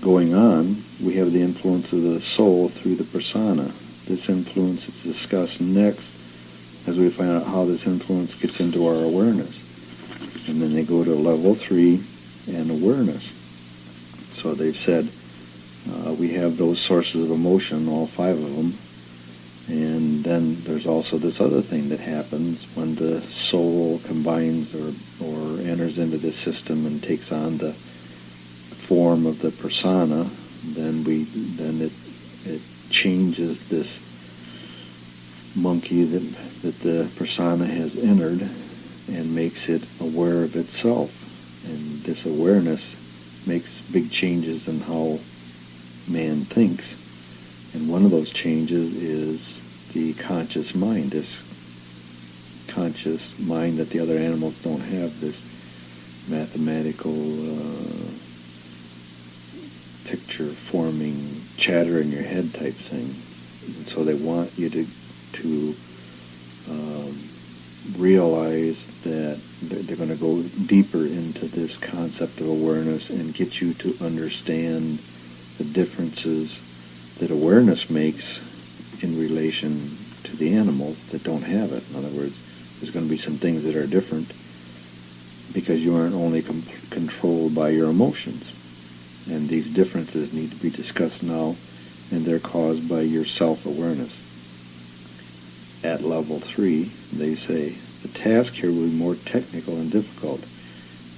going on, we have the influence of the soul through the persona. This influence is discussed next as we find out how this influence gets into our awareness. And then they go to level 3 and awareness. So they've said we have those sources of emotion, all 5 of them. And then there's also this other thing that happens when the soul combines or enters into this system and takes on the form of the persona. Then it changes this monkey that the persona has entered and makes it aware of itself. And this awareness makes big changes in how man thinks. And one of those changes is the conscious mind, this conscious mind that the other animals don't have, this mathematical picture-forming chatter in your head type thing. And so they want you to realize that they're going to go deeper into this concept of awareness and get you to understand the differences that awareness makes in relation to the animals that don't have it. In other words, there's going to be some things that are different because you aren't only controlled by your emotions. And these differences need to be discussed now, and they're caused by your self-awareness. At level 3, they say, the task here will be more technical and difficult.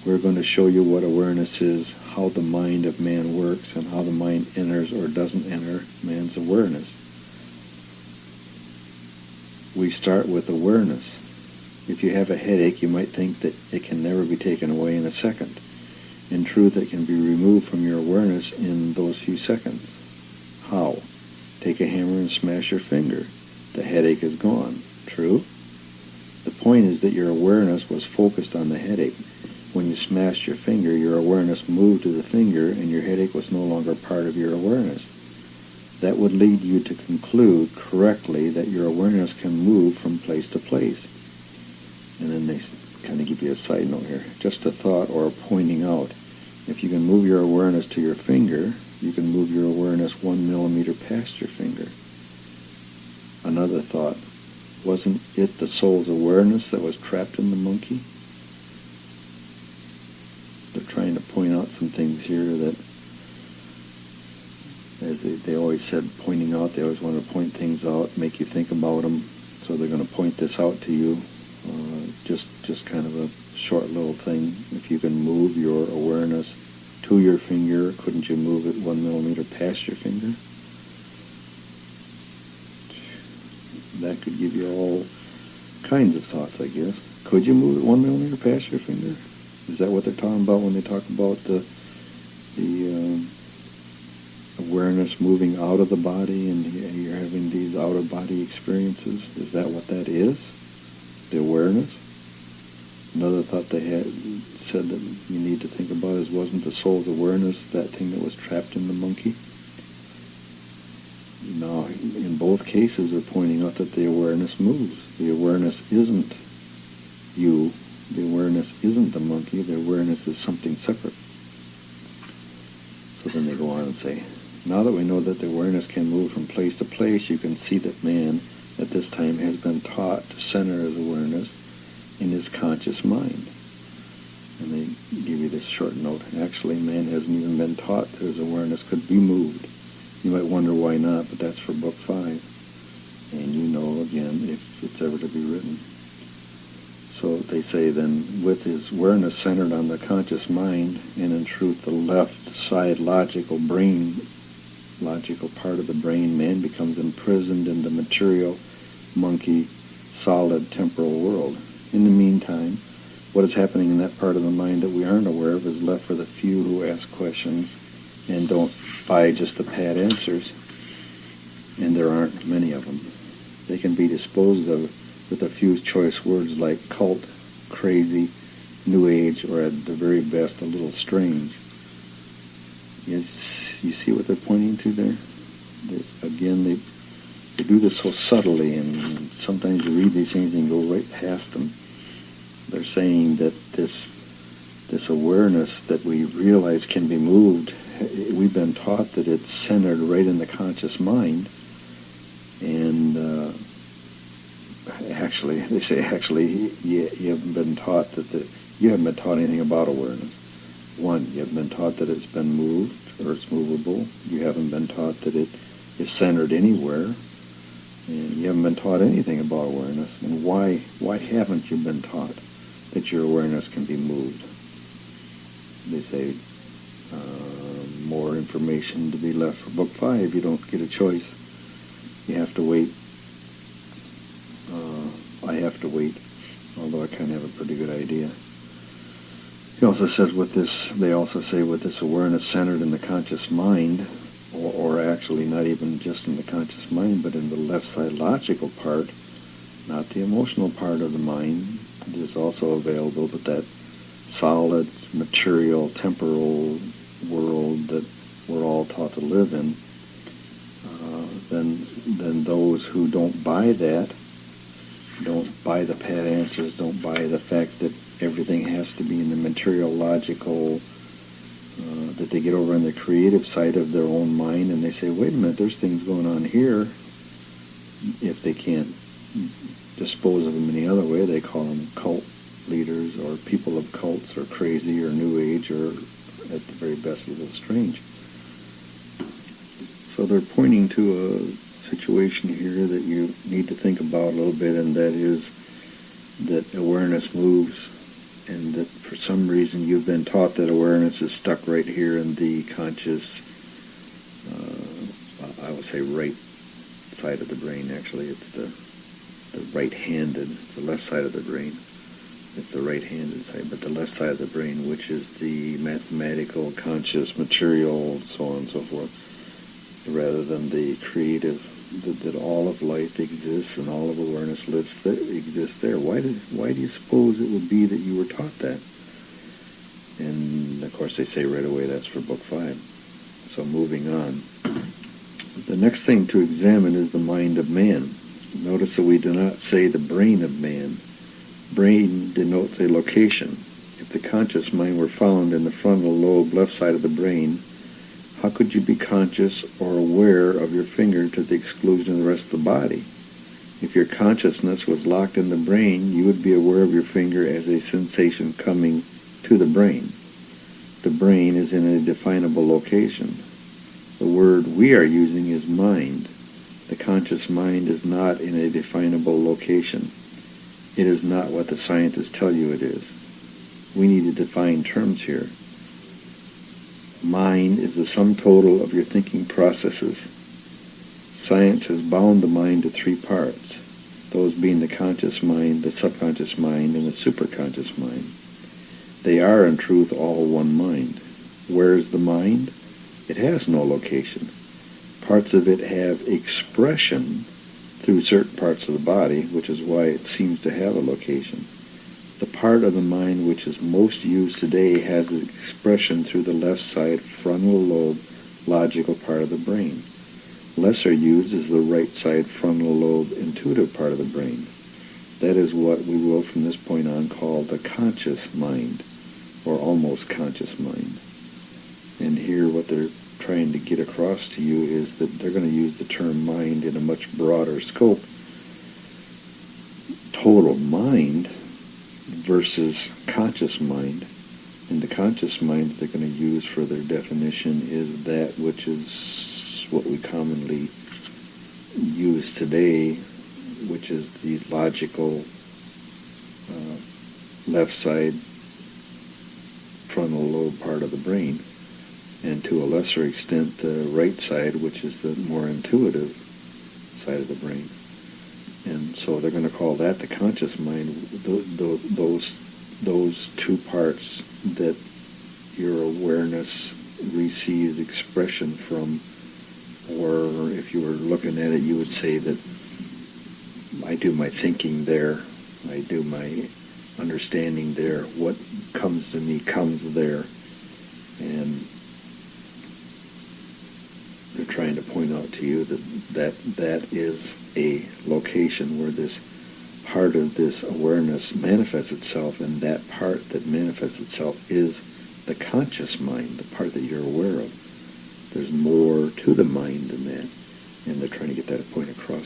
We're going to show you what awareness is, how the mind of man works, and how the mind enters or doesn't enter man's awareness. We start with awareness. If you have a headache, you might think that it can never be taken away in a second. In truth, it can be removed from your awareness in those few seconds. How? Take a hammer and smash your finger. The headache is gone. True? The point is that your awareness was focused on the headache. When you smashed your finger, your awareness moved to the finger, and your headache was no longer part of your awareness. That would lead you to conclude correctly that your awareness can move from place to place. And then they kind of give you a side note here. Just a thought or a pointing out. If you can move your awareness to your finger, you can move your awareness 1 millimeter past your finger. Another thought. Wasn't it the soul's awareness that was trapped in the monkey? They're trying to point out some things here that, as they always said, pointing out, they always want to point things out, make you think about them. So they're going to point this out to you. Just kind of a short little thing. If you can move your awareness to your finger, couldn't you move it 1 millimeter past your finger? That could give you all kinds of thoughts, I guess. Could you move it 1 millimeter past your finger? Is that what they're talking about when they talk about the awareness moving out of the body and you're having these out-of-body experiences? Is that what that is? The awareness? Another thought they had said that you need to think about is, wasn't the soul's awareness that thing that was trapped in the monkey? Now, in both cases, they're pointing out that the awareness moves. The awareness isn't you. The awareness isn't the monkey. The awareness is something separate. So then they go on and say, now that we know that the awareness can move from place to place, you can see that man at this time has been taught to center his awareness in his conscious mind. And they give you this short note. Actually, man hasn't even been taught that his awareness could be moved. You might wonder why not, but that's for Book 5. And you know, again, if it's ever to be written. So they say then, with his awareness centered on the conscious mind, and in truth the left side logical part of the brain, man becomes imprisoned in the material, monkey, solid temporal world. In the meantime, what is happening in that part of the mind that we aren't aware of is left for the few who ask questions and don't buy just the pat answers, and there aren't many of them. They can be disposed of with a few choice words like cult, crazy, new age, or at the very best, a little strange. Yes, you see what they're pointing to there? They do this so subtly, and sometimes you read these things and you go right past them. They're saying that this awareness that we realize can be moved, we've been taught that it's centered right in the conscious mind, and actually, they say you haven't been taught you haven't been taught anything about awareness. One, you haven't been taught that it's been moved or it's movable. You haven't been taught that it is centered anywhere, and you haven't been taught anything about awareness. And why haven't you been taught that your awareness can be moved? They say more information to be left for Book 5. You don't get a choice. You have to wait. I have to wait, although I kind of have a pretty good idea. He also says they also say with this awareness centered in the conscious mind, or actually not even just in the conscious mind, but in the left side logical part, not the emotional part of the mind, is also available, but that solid, material, temporal world that we're all taught to live in, then those who don't buy that, don't buy the pat answers, don't buy the fact that everything has to be in the material, logical, that they get over on the creative side of their own mind and they say, wait a minute, there's things going on here. If they can't dispose of them any other way, they call them cult leaders or people of cults or crazy or new age or at the very best a little strange. So they're pointing to a situation here that you need to think about a little bit, and that is that awareness moves, and that for some reason you've been taught that awareness is stuck right here in the conscious, I would say right side of the brain. Actually, it's the right-handed, it's the left side of the brain. It's the right-handed side, but the left side of the brain, which is the mathematical, conscious, material, so on and so forth, rather than the creative, that all of life exists and all of awareness exists there. Why do you suppose it would be that you were taught that? And of course they say right away that's for Book 5. So moving on. The next thing to examine is the mind of man. Notice that we do not say the brain of man. Brain denotes a location. If the conscious mind were found in the frontal lobe, left side of the brain, how could you be conscious or aware of your finger to the exclusion of the rest of the body? If your consciousness was locked in the brain, you would be aware of your finger as a sensation coming to the brain. The brain is in a definable location. The word we are using is mind. The conscious mind is not in a definable location. It is not what the scientists tell you it is. We need to define terms here. Mind is the sum total of your thinking processes. Science has bound the mind to three parts, those being the conscious mind, the subconscious mind, and the superconscious mind. They are, in truth, all one mind. Where is the mind? It has no location. Parts of it have expression through certain parts of the body, which is why it seems to have a location. The part of the mind which is most used today has its expression through the left side frontal lobe logical part of the brain. Lesser used is the right side frontal lobe intuitive part of the brain. That is what we will from this point on call the conscious mind, or almost conscious mind. And here what they're trying to get across to you is that they're going to use the term mind in a much broader scope. Total mind versus conscious mind. And the conscious mind they're going to use for their definition is that which is what we commonly use today, which is the logical left side frontal lobe part of the brain, and to a lesser extent the right side, which is the more intuitive side of the brain. And so they're going to call that the conscious mind, those two parts that your awareness receives expression from, or if you were looking at it, you would say that I do my thinking there, I do my understanding there, what comes to me comes there. And they're trying to point out to you that is a location where this part of this awareness manifests itself, and that part that manifests itself is the conscious mind, the part that you're aware of. there's more to the mind than that, and they're trying to get that point across.